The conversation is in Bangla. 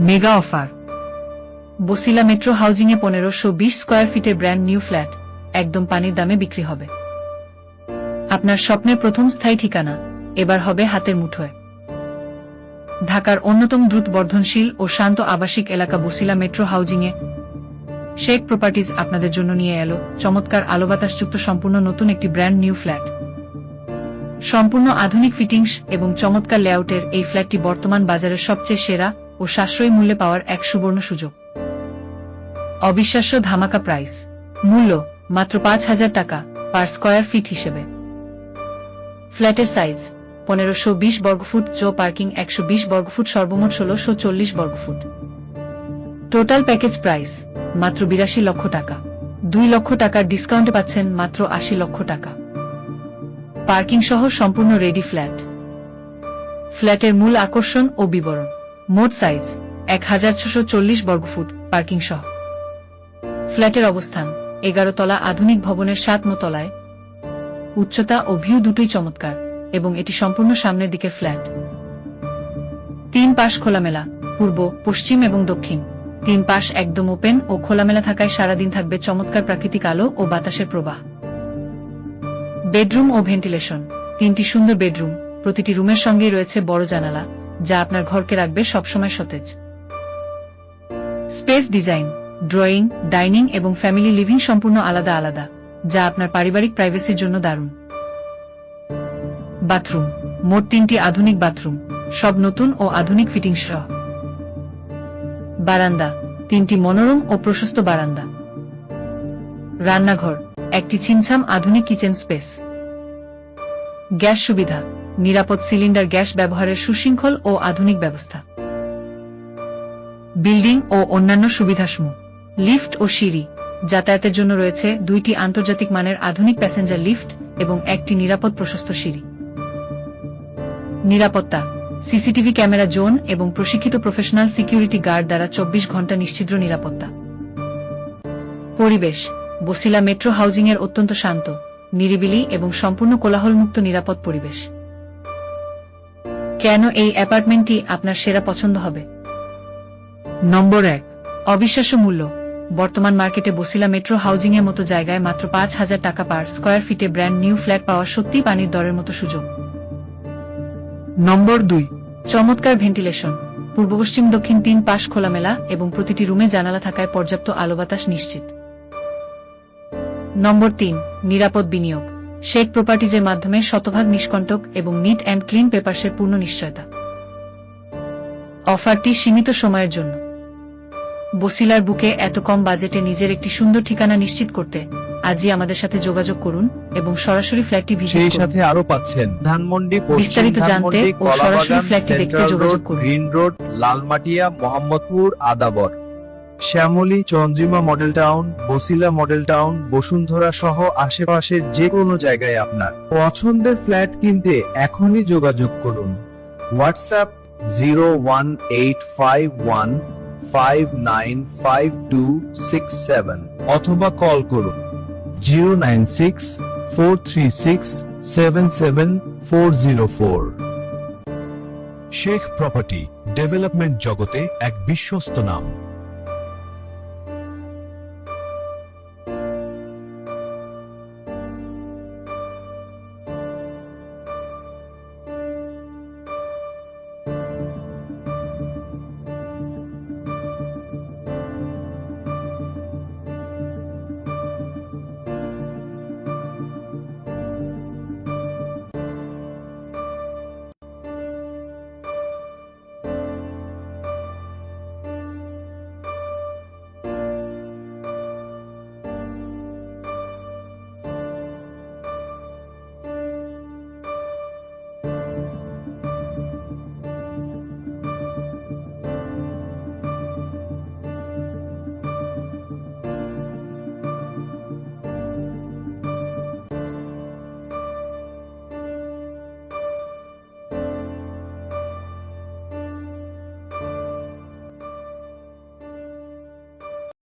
Mega offer. বসিলা মেট্রো হাউজিংয়ে 1520 স্কয়ার ফিটের ব্র্যান্ড নিউ ফ্ল্যাট একদম পানির দামে বিক্রি হবে। আপনার স্বপ্নের প্রথম স্থায়ী ঠিকানা এবার হবে হাতের মুঠোয়। ঢাকার অন্যতম দ্রুত বর্ধনশীল ও শান্ত আবাসিক এলাকা বসিলা মেট্রো হাউজিংয়ে শেখ প্রপার্টিজ আপনাদের জন্য নিয়ে এলো চমৎকার আলোবাতাসযুক্ত সম্পূর্ণ নতুন একটি ব্র্যান্ড নিউ ফ্ল্যাট। সম্পূর্ণ আধুনিক ফিটিংস এবং চমৎকার লেআউটের এই ফ্ল্যাটটি বর্তমান বাজারের সবচেয়ে সেরা ও সাশ্রয়ী মূল্যে পাওয়ার এক সুবর্ণ সুযোগ। অবিশ্বাস্য ধামাকা প্রাইস, মূল্য মাত্র 5,000 টাকা পার স্কয়ার ফিট হিসেবে। ফ্ল্যাটের সাইজ 1520 বর্গফুট, পার্কিং 120 বর্গফুট, সর্বমোট 1640 বর্গফুট। টোটাল প্যাকেজ প্রাইস মাত্র 82 লক্ষ টাকা। 2 লক্ষ টাকার ডিসকাউন্টে পাচ্ছেন মাত্র 80 লক্ষ টাকা। পার্কিং সহ সম্পূর্ণ রেডি ফ্ল্যাট। ফ্ল্যাটের মূল আকর্ষণ ও বিবরণ। মোট সাইজ 1640 বর্গফুট, পার্কিং সহ। ফ্ল্যাটের অবস্থান 11 তলা আধুনিক ভবনের 7 তলায়। উচ্চতা ও ভিউ দুটোই চমৎকার এবং এটি সম্পূর্ণ সামনের দিকের ফ্ল্যাট। 3 পাশ খোলামেলা, পূর্ব, পশ্চিম এবং দক্ষিণ। 3 পাশ একদম ওপেন ও খোলামেলা থাকায় সারাদিন থাকবে চমৎকার প্রাকৃতিক আলো ও বাতাসের প্রবাহ। বেডরুম ও ভেন্টিলেশন। 3টি সুন্দর বেডরুম, প্রতিটি রুমের সঙ্গেই রয়েছে বড় জানালা যা আপনার ঘরকে রাখবে সবসময় সতেজ। স্পেস ডিজাইন, ড্রয়িং, ডাইনিং এবং ফ্যামিলি লিভিং সম্পূর্ণ আলাদা আলাদা, যা আপনার পারিবারিক প্রাইভেসির জন্য দারুণ। বাথরুম, মোট 3টি আধুনিক বাথরুম, সব নতুন ও আধুনিক ফিটিংস সহ। বারান্দা, 3টি মনোরম ও প্রশস্ত বারান্দা। রান্নাঘর, একটি ছিমছাম আধুনিক কিচেন স্পেস। গ্যাস সুবিধা, নিরাপদ সিলিন্ডার গ্যাস ব্যবহারের সুশৃঙ্খল ও আধুনিক ব্যবস্থা। বিল্ডিং ও অন্যান্য সুবিধাসমূহ, লিফট ও সিঁড়ি। যাতায়াতের জন্য রয়েছে 2টি আন্তর্জাতিক মানের আধুনিক প্যাসেঞ্জার লিফট এবং একটি নিরাপদ প্রশস্ত সিঁড়ি। নিরাপত্তা, সিসিটিভি ক্যামেরা জোন এবং প্রশিক্ষিত প্রফেশনাল সিকিউরিটি গার্ড দ্বারা 24 ঘন্টা নিশ্ছিদ্র নিরাপত্তা। পরিবেশ, বসিলা মেট্রো হাউজিংয়ের অত্যন্ত শান্ত, নিরিবিলি এবং সম্পূর্ণ কোলাহলমুক্ত নিরাপদ পরিবেশ। কেন এই অ্যাপার্টমেন্টটি আপনার সেরা পছন্দ হবে? নম্বর 1, অবিশ্বাস্য মূল্য। বর্তমান মার্কেটে বসিলা মেট্রো হাউজিংয়ের মতো জায়গায় মাত্র 5,000 টাকা পার স্কয়ার ফিটে ব্র্যান্ড নিউ ফ্ল্যাট পাওয়া সত্যি পানির দরের মতো সুযোগ। নম্বর 2, চমৎকার ভেন্টিলেশন। পূর্ব পশ্চিম দক্ষিণ 3 পাশ খোলামেলা এবং প্রতিটি রুমে জানালা থাকায় পর্যাপ্ত আলো বাতাস নিশ্চিত। নম্বর 3, নিরাপদ বিনিয়োগ। শেখ প্রপার্টিজের মাধ্যমে শতভাগ নিষ্কণ্টক এবং নিট অ্যান্ড ক্লিন পেপারসের পূর্ণ নিশ্চয়তা। অফারটি সীমিত সময়ের জন্য। বসিলার বুকে এত কম বাজেটে নিজের একটি সুন্দর ঠিকানা নিশ্চিত করতে আজই আমাদের সাথে যোগাযোগ করুন এবং সরাসরি ফ্ল্যাটটি ভিজিট করুন। সেই সাথে আরো পাচ্ছেন ধানমন্ডি, বিস্তারিত জানতে ও সরাসরি ফ্ল্যাটটি দেখতে যোগাযোগ করুন। Green Road, Lalmatia, Mohammadpur, Adabor, Shyamoli, Chandrima model town, Basila model town, Bashundhara সহ আশেপাশের যে কোনো জায়গায় আপনার পছন্দের ফ্ল্যাট কিনতে এখনই যোগাযোগ করুন। হোয়াটসঅ্যাপ 01851595267 অথবা কল করুন 09643677404। শেখ প্রপার্টি ডেভেলপমেন্ট জগতে এক বিশ্বস্ত নাম।